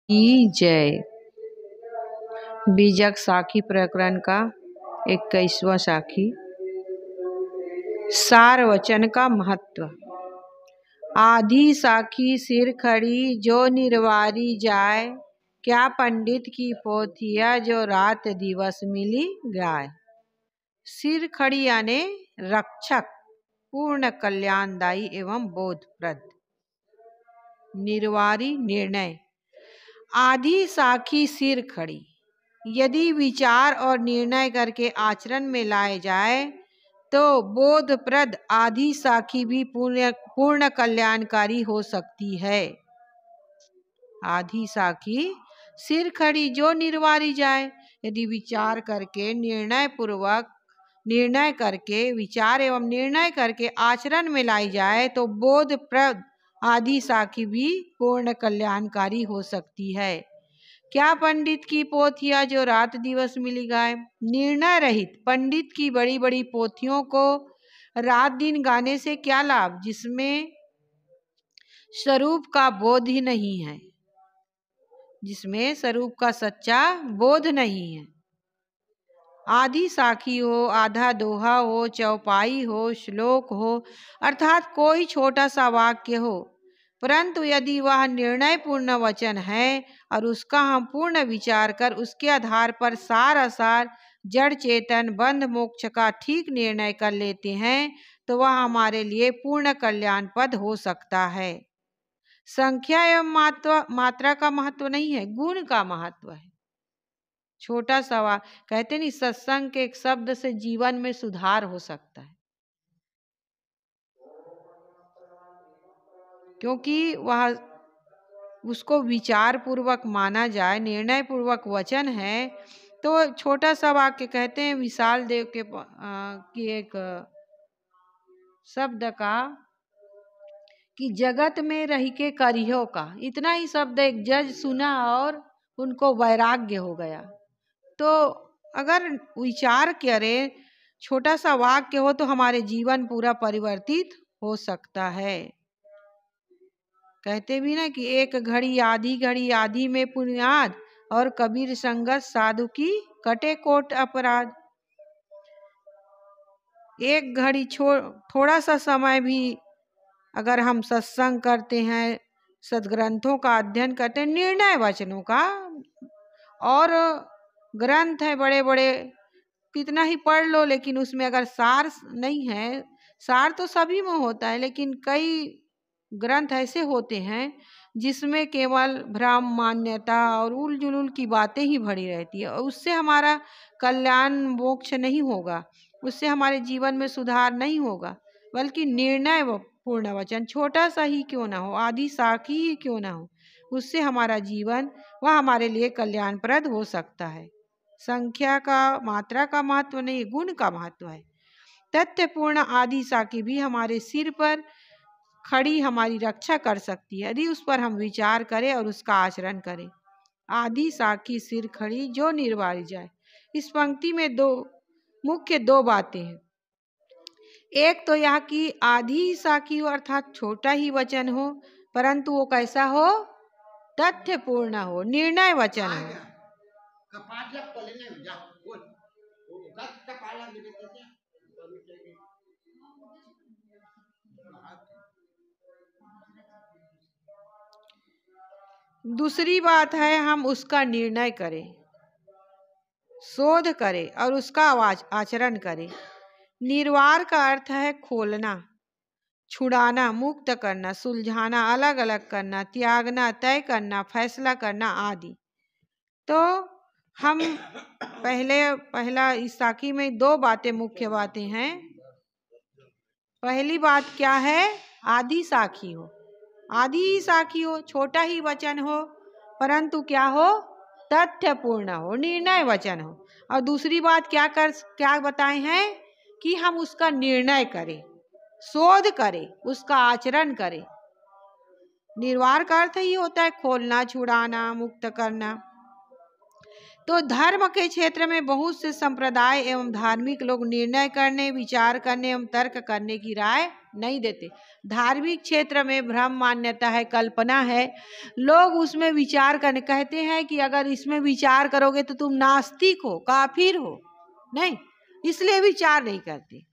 की जय। बीजक साखी प्रकरण का 21वां साखी। सार वचन का महत्व। आधी साखी सिर खड़ी जो निर्वारी जाए, क्या पंडित की पोथिया जो रात दिवस मिली गाय। सिर खड़ी यानी रक्षक, पूर्ण कल्याणदायी एवं बोधप्रद। निर्वारी निर्णय। आधी साखी सिर खड़ी, यदि विचार और निर्णय करके आचरण में लाए जाए तो बोधप्रद आधी साखी भी पूर्ण कल्याणकारी हो सकती है। आधी साखी सिर खड़ी जो निर्वारी जाए, यदि विचार करके निर्णय करके विचार एवं निर्णय करके आचरण में लाई जाए तो बोधप्रद आधी साखी भी पूर्ण कल्याणकारी हो सकती है। क्या पंडित की पोथियां जो रात दिवस मिली गाए। निर्णय रहित पंडित की बड़ी बड़ी पोथियों को रात दिन गाने से क्या लाभ, जिसमें स्वरूप का बोध ही नहीं है, जिसमें स्वरूप का सच्चा बोध नहीं है। आधी साखी हो, आधा दोहा हो, चौपाई हो, श्लोक हो, अर्थात कोई छोटा सा वाक्य हो, परंतु यदि वह निर्णय पूर्ण वचन है और उसका हम पूर्ण विचार कर उसके आधार पर सार असार जड़ चेतन बंध मोक्ष का ठीक निर्णय कर लेते हैं तो वह हमारे लिए पूर्ण कल्याण पद हो सकता है। संख्या एवं मात्रा का महत्व नहीं है, गुण का महत्व है। छोटा सा कहते नहीं, सत्संग के एक शब्द से जीवन में सुधार हो सकता है, क्योंकि वह उसको विचार पूर्वक माना जाए, निर्णय पूर्वक वचन है। तो छोटा सा वाक्य कहते हैं विशाल देव के की एक शब्द का कि जगत में रही के करियो का, इतना ही शब्द एक जज सुना और उनको वैराग्य हो गया। तो अगर विचार करें, छोटा सा वाक्य हो तो हमारे जीवन पूरा परिवर्तित हो सकता है। कहते भी ना कि एक घड़ी आधी में पुनियाद और कबीर संगत साधु की कटे कोट अपराध। एक घड़ी थोड़ा सा समय भी अगर हम सत्संग करते हैं, सदग्रंथों का अध्ययन करते हैं, निर्णय वचनों का, और ग्रंथ है बड़े बड़े, कितना ही पढ़ लो, लेकिन उसमें अगर सार नहीं है, सार तो सभी में होता है, लेकिन कई ग्रंथ ऐसे होते हैं जिसमें केवल भ्रम मान्यता और उल जुलूल की बातें ही भरी रहती है, और उससे हमारा कल्याण मोक्ष नहीं होगा, उससे हमारे जीवन में सुधार नहीं होगा। बल्कि निर्णय पूर्ण वचन, छोटा सा ही क्यों ना हो, आधी साखी ही क्यों ना हो, उससे हमारा जीवन वह हमारे लिए कल्याणप्रद हो सकता है। संख्या का मात्रा का महत्व नहीं, गुण का महत्व है। तथ्यपूर्ण आधी साखी भी हमारे सिर पर खड़ी हमारी रक्षा कर सकती है, यदि उस पर हम विचार करें और उसका आचरण करें। आधी साखी सिर खड़ी जो निर्वारी जाए। इस पंक्ति में मुख्य दो बातें हैं। एक तो यह कि आधी साखी हो अर्थात छोटा ही वचन हो, परंतु वो कैसा हो, तथ्यपूर्ण हो, निर्णय वचन हो। दूसरी बात है हम उसका निर्णय करें, शोध करें और उसका आचरण करें। निर्वार का अर्थ है खोलना, छुड़ाना, मुक्त करना, सुलझाना, अलग अलग करना, त्यागना, तय करना, फैसला करना आदि। तो हम पहला इस साखी में दो बातें, मुख्य बातें हैं। पहली बात क्या है, आधी साखी हो, आधी ही साखी हो, छोटा ही वचन हो, परंतु क्या हो, तथ्यपूर्ण हो, निर्णय वचन हो। और दूसरी बात क्या बताए हैं कि हम उसका निर्णय करें, शोध करें, उसका आचरण करें। निर्वार का अर्थ ही होता है खोलना, छुड़ाना, मुक्त करना। तो धर्म के क्षेत्र में बहुत से संप्रदाय एवं धार्मिक लोग निर्णय करने, विचार करने एवं तर्क करने की राय नहीं देते। धार्मिक क्षेत्र में भ्रम मान्यता है, कल्पना है, लोग उसमें विचार करने कहते हैं कि अगर इसमें विचार करोगे तो तुम नास्तिक हो, काफिर हो, नहीं, इसलिए विचार नहीं करते।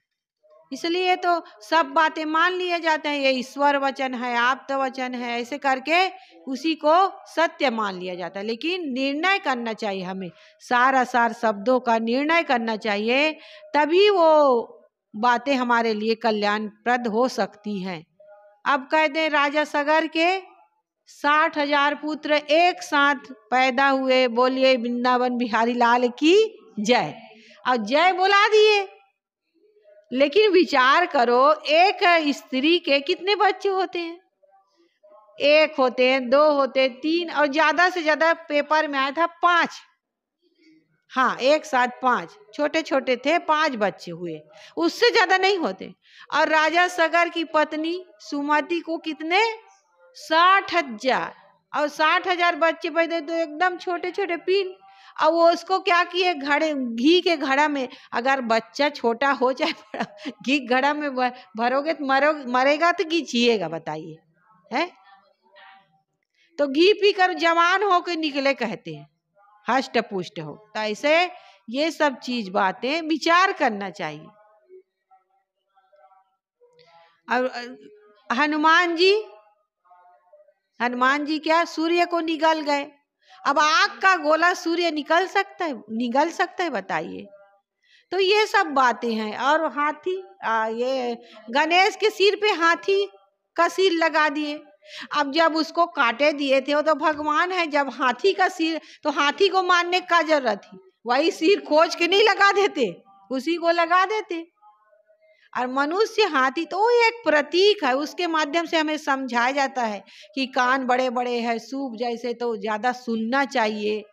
इसलिए तो सब बातें मान लिए जाते हैं, ये ईश्वर वचन है, आप्त वचन है, ऐसे करके उसी को सत्य मान लिया जाता है। लेकिन निर्णय करना चाहिए, हमें सार असार शब्दों का निर्णय करना चाहिए, तभी वो बातें हमारे लिए कल्याणप्रद हो सकती हैं। अब कहते हैं राजा सगर के 60,000 पुत्र एक साथ पैदा हुए, बोलिए वृंदावन बिहारी लाल की जय। अब जय बुला दिए, लेकिन विचार करो, एक स्त्री के कितने बच्चे होते हैं? एक होते हैं, दो होते हैं, तीन, और ज्यादा से ज्यादा पेपर में आया था 5। हाँ, एक साथ 5, छोटे छोटे थे, 5 बच्चे हुए, उससे ज्यादा नहीं होते। और राजा सगर की पत्नी सुमति को कितने? 60,000, और 60,000 बच्चे पैदा तो एकदम छोटे छोटे पीन। और वो उसको क्या किए, घड़े, घी के घड़ा में, अगर बच्चा छोटा हो चाहे बड़ा, घी घड़ा में भरोगे तो मरेगा तो घी छिएगा, बताइए, है? तो घी पीकर जवान होकर निकले, कहते हैं, हष्ट पुष्ट हो। तो ऐसे ये सब चीज बातें विचार करना चाहिए। और हनुमान जी क्या सूर्य को निगल गए। अब आग का गोला सूर्य निगल सकता है, बताइए। तो ये सब बातें हैं। और हाथी, ये गणेश के सिर पे हाथी का सिर लगा दिए। अब जब उसको काटे दिए थे, वो तो भगवान है, जब हाथी का सिर, तो हाथी को मारने का जरूरत थी, वही सिर खोज के नहीं लगा देते, उसी को लगा देते। और मनुष्य हाथी तो एक प्रतीक है, उसके माध्यम से हमें समझाया जाता है कि कान बड़े बड़े हैं, सूप जैसे, तो ज्यादा सुनना चाहिए,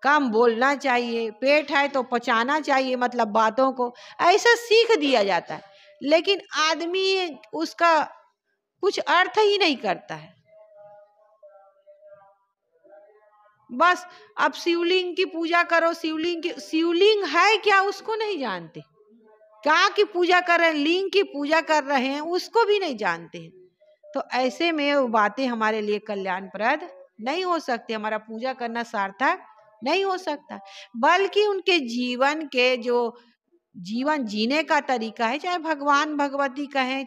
कम बोलना चाहिए, पेट है तो पचाना चाहिए, मतलब बातों को ऐसा सीख दिया जाता है। लेकिन आदमी उसका कुछ अर्थ ही नहीं करता है। बस अब शिवलिंग की पूजा करो, शिवलिंग है क्या उसको नहीं जानते, क्या की पूजा कर रहे हैं, लिंग की पूजा कर रहे हैं, उसको भी नहीं जानते हैं। तो ऐसे में वो बातें हमारे लिए कल्याणप्रद नहीं हो सकती, हमारा पूजा करना सार्थक नहीं हो सकता। बल्कि उनके जीवन के जो जीवन जीने का तरीका है, चाहे भगवान भगवती कहें,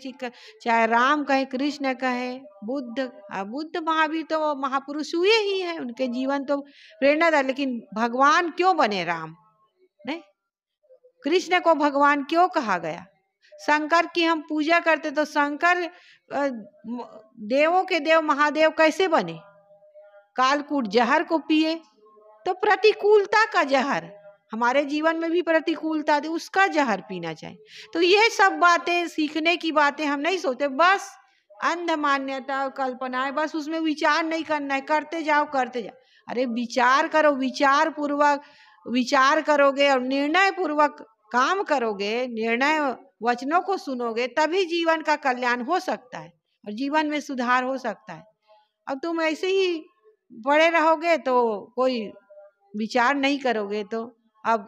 चाहे राम कहें, कृष्ण कहें, बुद्ध महावीर तो महापुरुष हुए ही हैं, उनके जीवन तो प्रेरणादायक। लेकिन भगवान क्यों बने राम? नहीं, कृष्ण को भगवान क्यों कहा गया? शंकर की हम पूजा करते तो शंकर देवों के देव महादेव कैसे बने? कालकूट जहर को पिए, तो प्रतिकूलता का जहर, हमारे जीवन में भी प्रतिकूलता थी, उसका जहर पीना चाहिए। तो ये सब बातें, सीखने की बातें हम नहीं सोचते, बस अंध मान्यता और कल्पनाएं, बस उसमें विचार नहीं करना है, करते जाओ। अरे विचार करो, विचार पूर्वक विचार करोगे और निर्णय पूर्वक काम करोगे, निर्णय वचनों को सुनोगे, तभी जीवन का कल्याण हो सकता है और जीवन में सुधार हो सकता है। अब तुम ऐसे ही पड़े रहोगे तो कोई विचार नहीं करोगे, तो अब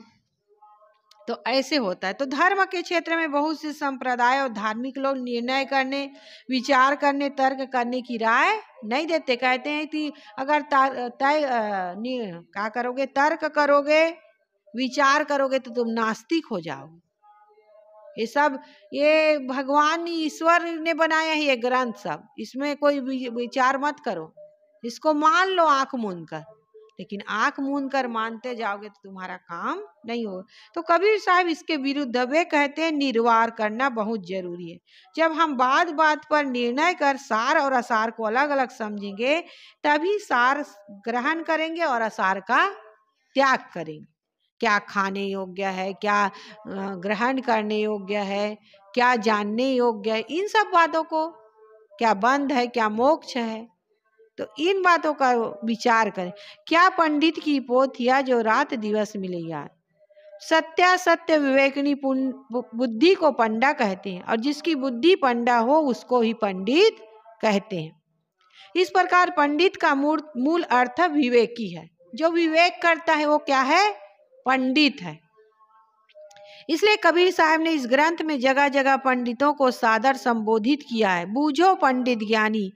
तो ऐसे होता है। तो धर्म के क्षेत्र में बहुत से संप्रदाय और धार्मिक लोग निर्णय करने, विचार करने, तर्क करने की राय नहीं देते। कहते हैं कि अगर क्या करोगे, तर्क करोगे, विचार करोगे तो तुम नास्तिक हो जाओगे। ये भगवान ईश्वर ने बनाया है ये ग्रंथ सब, इसमें कोई विचार मत करो, इसको मान लो आंख मूंद कर। लेकिन आंख मूंद कर मानते जाओगे तो तुम्हारा काम नहीं हो। तो कबीर साहब इसके विरुद्ध वे कहते हैं, निर्वार करना बहुत जरूरी है। जब हम बात बात पर निर्णय कर सार और असार को अलग अलग समझेंगे, तभी सार ग्रहण करेंगे और असार का त्याग करेंगे। क्या खाने योग्य है, क्या ग्रहण करने योग्य है, क्या जानने योग्य है, इन सब बातों को, क्या बंध है, क्या मोक्ष है, तो इन बातों का विचार करें। क्या पंडित की पोथिया जो रात दिवस मिले यार, सत्य विवेकनी बुद्धि को पंडा कहते हैं, और जिसकी बुद्धि पंडा हो उसको ही पंडित कहते हैं। इस प्रकार पंडित का मूल अर्थ विवेकी है। जो विवेक करता है वो क्या है? पंडित है। इसलिए कबीर साहब ने इस ग्रंथ में जगह जगह पंडितों को सादर संबोधित किया है। बूझो पंडित ज्ञानी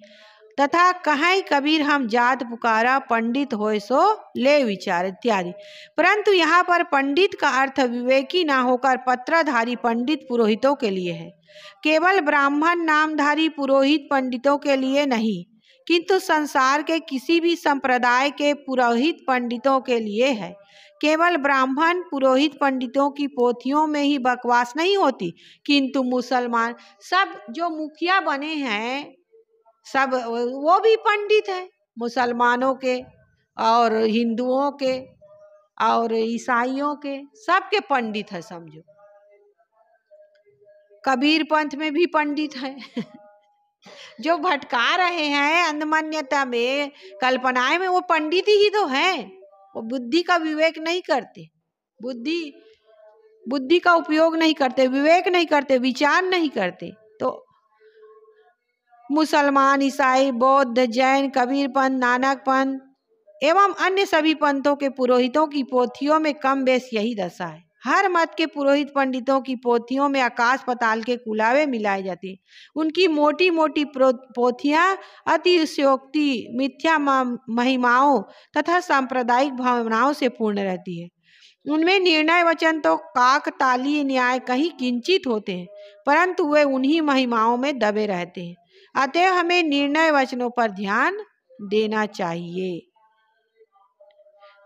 तथा कहीं कबीर हम जात पुकारा, पंडित होए सो ले विचार इत्यादि। परंतु यहाँ पर पंडित का अर्थ विवेकी ना होकर पत्रधारी पंडित पुरोहितों के लिए है। केवल ब्राह्मण नामधारी पुरोहित पंडितों के लिए नहीं, किंतु संसार के किसी भी संप्रदाय के पुरोहित पंडितों के लिए है। केवल ब्राह्मण पुरोहित पंडितों की पोथियों में ही बकवास नहीं होती, किंतु मुसलमान सब जो मुखिया बने हैं सब वो भी पंडित हैं। मुसलमानों के और हिंदुओं के और ईसाइयों के सबके पंडित है समझो। कबीर पंथ में भी पंडित हैं जो भटका रहे हैं अंधमान्यता में, कल्पनाएं में, वो पंडित ही तो हैं। वो बुद्धि का विवेक नहीं करते, बुद्धि का उपयोग नहीं करते, विवेक नहीं करते, विचार नहीं करते। तो मुसलमान, ईसाई, बौद्ध, जैन, कबीर पंथ, नानक पंथ एवं अन्य सभी पंथों के पुरोहितों की पोथियों में कम बेस यही दशा है। हर मत के पुरोहित पंडितों की पोथियों में आकाश पताल के कुलावे मिलाए जाते हैं। उनकी मोटी मोटी पोथियां अतिशयोक्ति, मिथ्या महिमाओं तथा सांप्रदायिक भावनाओं से पूर्ण रहती है। उनमें निर्णय वचन तो काकतालीय न्याय कहीं किंचित होते हैं, परंतु वे उन्हीं महिमाओं में दबे रहते हैं। अतः हमें निर्णय वचनों पर ध्यान देना चाहिए।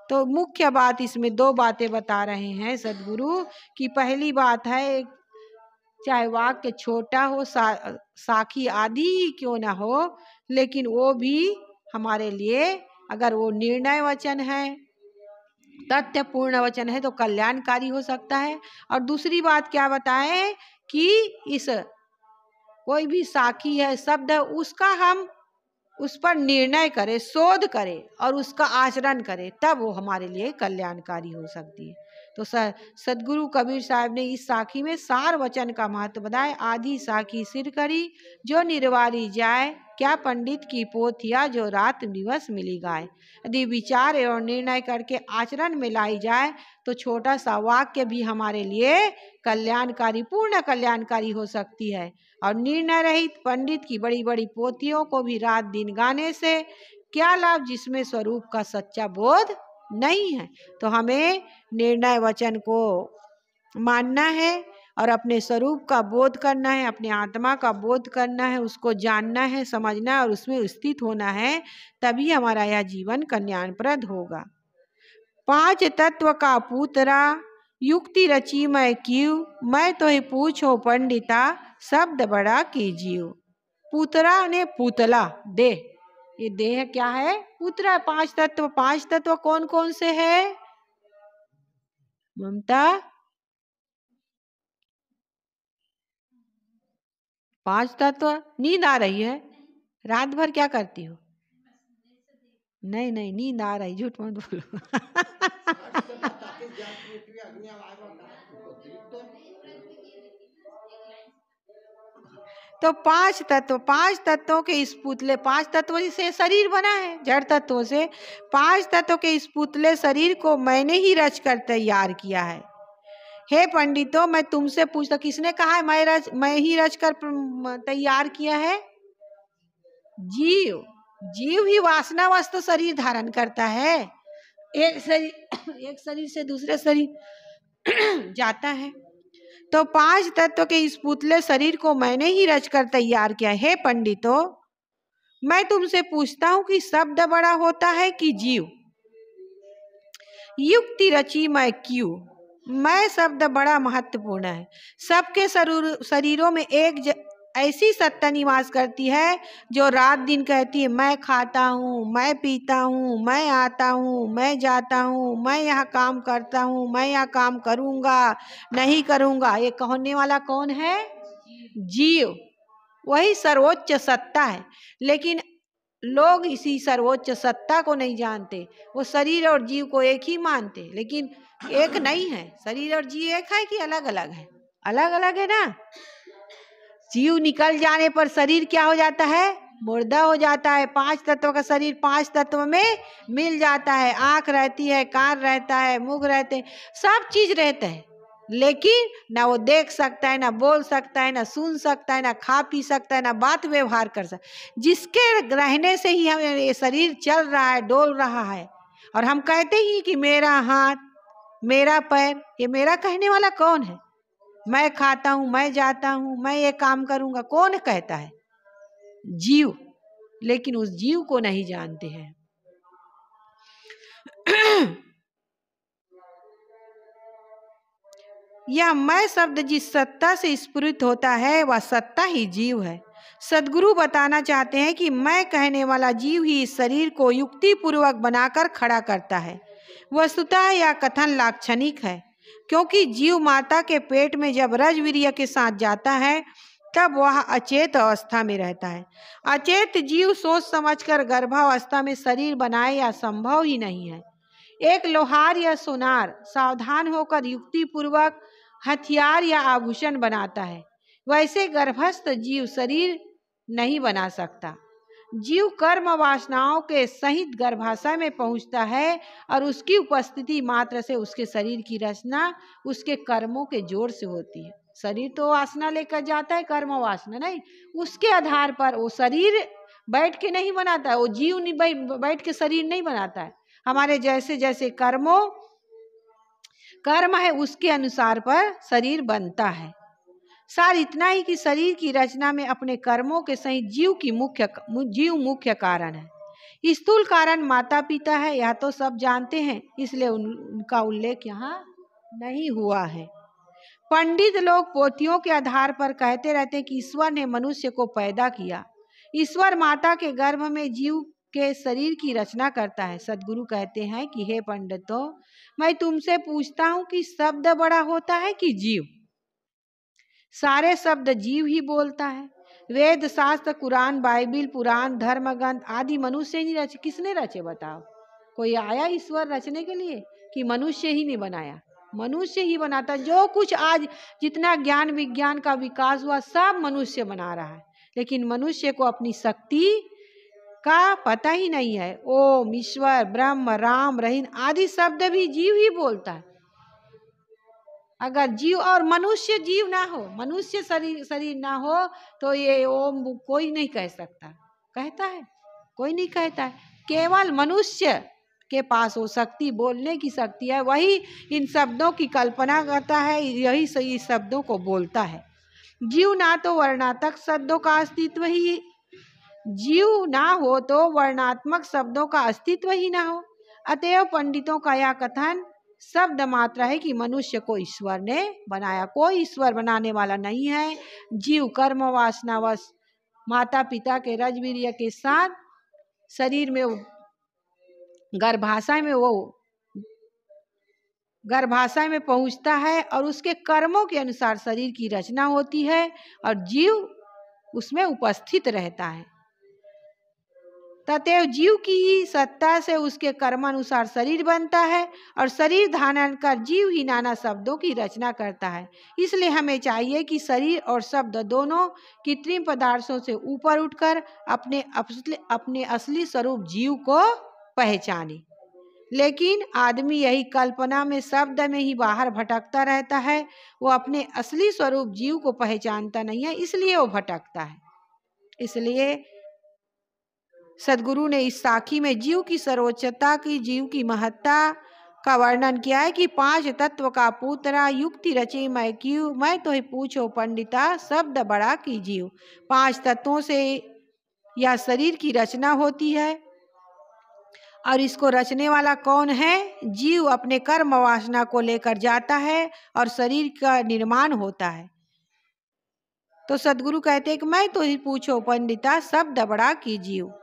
तो मुख्य बात इसमें दो बातें बता रहे हैं सद्गुरु की। पहली बात है चाहे वाक्य छोटा हो, साखी आदि ही क्यों ना हो, लेकिन वो भी हमारे लिए अगर वो निर्णय वचन है, तथ्यपूर्ण वचन है तो कल्याणकारी हो सकता है। और दूसरी बात क्या बताएं कि इस कोई भी साखी है, शब्द है, उसका हम उस पर निर्णय करें, शोध करें और उसका आचरण करें, तब वो हमारे लिए कल्याणकारी हो सकती है। तो सदगुरु कबीर साहब ने इस साखी में सार वचन का महत्व बताया। आधी साखी सिर करी जो निर्वारी जाए, क्या पंडित की पोथिया जो रात दिवस मिली गाय। यदि विचार एवं निर्णय करके आचरण में लाई जाए तो छोटा सा वाक्य भी हमारे लिए कल्याणकारी, पूर्ण कल्याणकारी हो सकती है। और निर्णय रहित पंडित की बड़ी बड़ी पोथियों को भी रात दिन गाने से क्या लाभ, जिसमें स्वरूप का सच्चा बोध नहीं है। तो हमें निर्णय वचन को मानना है और अपने स्वरूप का बोध करना है, अपने आत्मा का बोध करना है, उसको जानना है, समझना है और उसमें स्थित होना है, तभी हमारा यह जीवन कल्याणप्रद होगा। 5 तत्व का पूतरा युक्ति रची मैं क्यों, मैं तो ही पूछो पंडिता शब्द बड़ा कीजियो। पूतरा ने पुतला, देह, ये देह क्या है? पुतरा। 5 तत्व, 5 तत्व कौन कौन से है ममता? 5 तत्व। नींद आ रही है? रात भर क्या करती हो? नहीं नहीं, नींद आ रही, झूठ मत बोलो तो 5 तत्व, 5 तत्वों के इस पुतले, 5 तत्वों से शरीर बना है, जड़ तत्वों से। 5 तत्वों के इस पुतले शरीर को मैंने ही रच कर तैयार किया है। हे पंडितों, मैं तुमसे पूछता, किसने कहा है मैं ही रच कर तैयार किया है? जीव। जीव ही वासनावश तो शरीर धारण करता है। एक शरीर से दूसरे शरीर जाता है। तो 5 तत्व के इस पुतले शरीर को मैंने ही रच कर तैयार किया। हे पंडितों, मैं तुमसे पूछता हूं कि शब्द बड़ा होता है कि जीव? युक्ति रची मैं क्यों, मैं शब्द बड़ा महत्वपूर्ण है। सबके शरीरों में एक ऐसी सत्ता निवास करती है जो रात दिन कहती है, मैं खाता हूँ, मैं पीता हूँ, मैं आता हूँ, मैं जाता हूँ, मैं यहाँ काम करता हूँ, मैं यहाँ काम करूँगा, नहीं करूँगा। ये कहने वाला कौन है? जीव। वही सर्वोच्च सत्ता है। लेकिन लोग इसी सर्वोच्च सत्ता को नहीं जानते, वो शरीर और जीव को एक ही मानते, लेकिन एक नहीं है। शरीर और जीव एक है कि अलग अलग है? अलग अलग है ना। जीव निकल जाने पर शरीर क्या हो जाता है? मुर्दा हो जाता है। 5 तत्व का शरीर 5 तत्व में मिल जाता है। आंख रहती है, कान रहता है, मुख रहते हैं, सब चीज रहते हैं, लेकिन ना वो देख सकता है, ना बोल सकता है, ना सुन सकता है, ना खा पी सकता है, ना बात व्यवहार कर सकता है। जिसके रहने से ही हमें ये शरीर चल रहा है, डोल रहा है। और हम कहते ही कि मेरा हाथ, मेरा पैर, ये मेरा कहने वाला कौन है? मैं खाता हूं, मैं जाता हूं, मैं ये काम करूंगा, कौन कहता है? जीव। लेकिन उस जीव को नहीं जानते हैं। यह मैं शब्द जिस सत्ता से स्फुरित होता है वह सत्ता ही जीव है। सद्गुरु बताना चाहते हैं कि मैं कहने वाला जीव ही इस शरीर को युक्ति पूर्वक बनाकर खड़ा करता है। वस्तुतः यह कथन लाक्षणिक है, क्योंकि जीव माता के पेट में जब रजवीर्य के साथ जाता है तब वह अचेत अवस्था में रहता है। अचेत जीव सोच समझकर गर्भावस्था में शरीर बनाए या संभव ही नहीं है। एक लोहार या सोनार सावधान होकर युक्ति पूर्वक हथियार या आभूषण बनाता है, वैसे गर्भस्थ जीव शरीर नहीं बना सकता। जीव कर्म वासनाओं के सहित गर्भाशय में पहुंचता है और उसकी उपस्थिति मात्र से उसके शरीर की रचना उसके कर्मों के जोर से होती है। शरीर तो वासना लेकर जाता है, कर्म वासना नहीं, उसके आधार पर वो शरीर बैठ के नहीं बनाता है, वो जीव नहीं बैठ के शरीर नहीं बनाता है। हमारे जैसे जैसे कर्म है उसके अनुसार पर शरीर बनता है। सार इतना ही कि शरीर की रचना में अपने कर्मों के सहित जीव मुख्य कारण है। स्थूल कारण माता पिता है, यह तो सब जानते हैं, इसलिए उनका उल्लेख यहाँ नहीं हुआ है। पंडित लोग पोथियों के आधार पर कहते रहते कि ईश्वर ने मनुष्य को पैदा किया। ईश्वर माता के गर्भ में जीव के शरीर की रचना करता है। सद्गुरु कहते हैं कि हे पंडितों, मैं तुमसे पूछता हूं कि शब्द बड़ा होता है कि जीव? सारे शब्द जीव ही बोलता है। वेद, शास्त्र, कुरान, बाइबिल, पुराण, धर्म ग्रंथ आदि मनुष्य ही रचे। किसने रचे बताओ? कोई आया ईश्वर रचने के लिए कि मनुष्य ही ने बनाया? मनुष्य ही बनाता। जो कुछ आज जितना ज्ञान विज्ञान का विकास हुआ सब मनुष्य बना रहा है, लेकिन मनुष्य को अपनी शक्ति का पता ही नहीं है। ओम, ईश्वर, ब्रह्म, राम, रहीम आदि शब्द भी जीव ही बोलता है। अगर जीव और मनुष्य जीव ना हो, मनुष्य शरीर ना हो तो ये ओम कोई नहीं कह सकता। कहता है? कोई नहीं कहता है। केवल मनुष्य के पास वो शक्ति, बोलने की शक्ति है, वही इन शब्दों की कल्पना करता है, यही सही शब्दों को बोलता है। जीव ना तो वर्णात्मक शब्दों का अस्तित्व ही, जीव ना हो तो वर्णात्मक शब्दों का अस्तित्व ही ना हो। अतएव पंडितों का यह कथन शब्द मात्र है कि मनुष्य को ईश्वर ने बनाया। कोई ईश्वर बनाने वाला नहीं है। जीव कर्म वासनावश माता पिता के रजवीर्य के साथ शरीर में गर्भाशय में पहुंचता है और उसके कर्मों के अनुसार शरीर की रचना होती है और जीव उसमें उपस्थित रहता है। ततएव जीव की ही सत्ता से उसके कर्मानुसार शरीर बनता है और शरीर धारण कर जीव ही नाना शब्दों की रचना करता है। इसलिए हमें चाहिए कि शरीर और शब्द दोनों कृत्रिम पदार्थों से ऊपर उठकर अपने असली स्वरूप जीव को पहचाने। लेकिन आदमी यही कल्पना में, शब्द में ही बाहर भटकता रहता है। वो अपने असली स्वरूप जीव को पहचानता नहीं है, इसलिए वो भटकता है। इसलिए सद्गुरु ने इस साखी में जीव की सर्वोच्चता की, जीव की महत्ता का वर्णन किया है कि 5 तत्व का पुत्रा युक्ति रचे मैं क्यों, मैं तो ही पूछो पंडिता शब्द बड़ा की जीव। 5 तत्वों से यह शरीर की रचना होती है और इसको रचने वाला कौन है? जीव अपने कर्म वासना को लेकर जाता है और शरीर का निर्माण होता है। तो सद्गुरु कहते हैं कि मैं तो ही पूछो पंडिता शब्द बड़ा की जीव।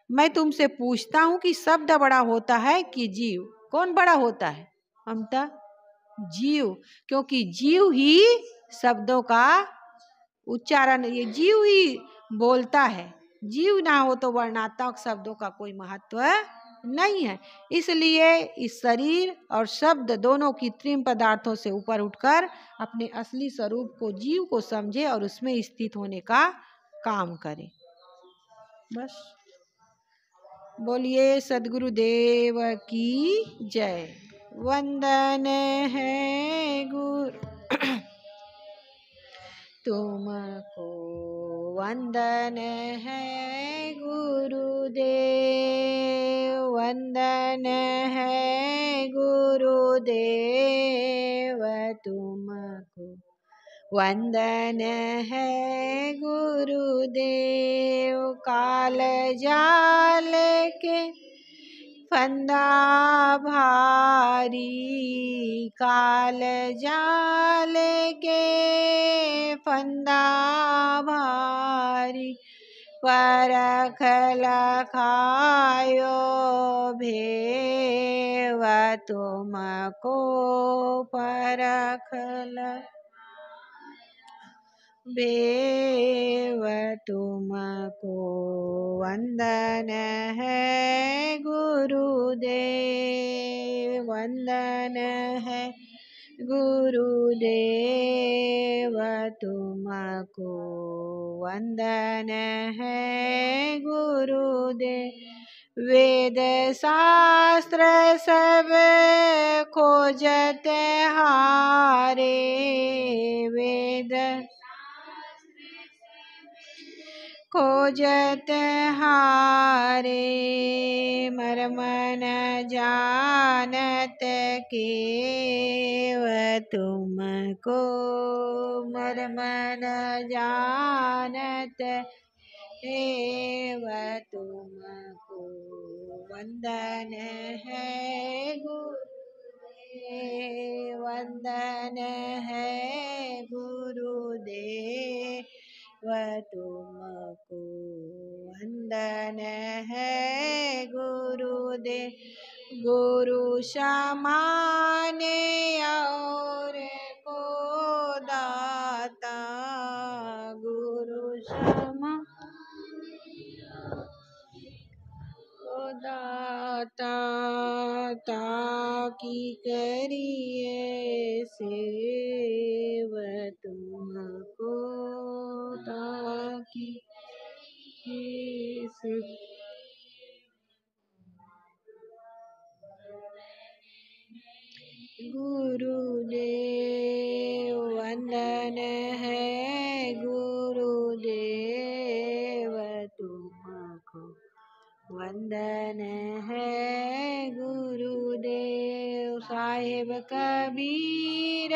मैं तुमसे पूछता हूं कि शब्द बड़ा होता है कि जीव? कौन बड़ा होता है? ममता? जीव, क्योंकि जीव ही शब्दों का उच्चारण, ये जीव ही बोलता है। जीव ना हो तो वर्णात्मक शब्दों का कोई महत्व नहीं है। इसलिए इस शरीर और शब्द दोनों कृत्रिम पदार्थों से ऊपर उठकर अपने असली स्वरूप को, जीव को समझे और उसमें स्थित होने का काम करे। बस। बोलिए सद्गुरुदेव की जय। वंदन है गुरु तुमको, वंदन है गुरुदेव, वंदन है गुरुदेव तुमको, वंदन है गुरुदेव। काल जाल के फंदा भारी, काल जाल के फंदा भारी, परख लखायो भेव तुमको, परख भेव तुमको, वंदन है गुरुदेव, वंदन है गुरुदेव तुमको, वंदन है गुरुदेव। वेद शास्त्र सब खोजत हारे, वेद खोजत हारे, मर्म न जानत केव तुमको, मर्म न जानत केव तुमको, वंदन है गुरुदेव, वंदन है गुरुदेव तुमको, वंदन है गुरुदेव। गुरु समान और को दाता, गुरु समान को दाता, ताकि करिए सेव तुमको, ताकि गुरुदेव, वंदन है गुरुदेव तुमको, वंदन है गुरुदेव। साहिब कबीर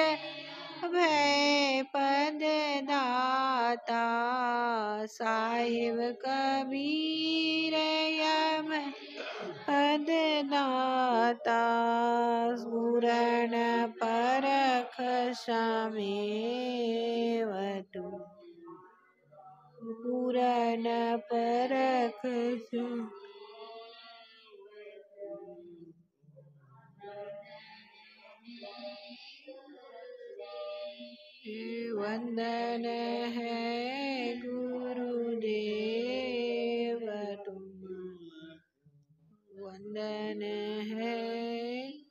भय पद दाता, साहिब कबीर यम पद दाता, पूरण परख समेव तुम, पूरण परख वंदन है गुरुदेव तुमको, वंदन है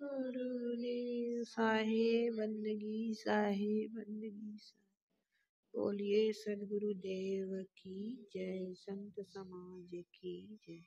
गुरुदेव। साहिब बंदगी, साहिब बंदगी। बोलिए सद्गुरुदेव की जय, संत समाज की जय।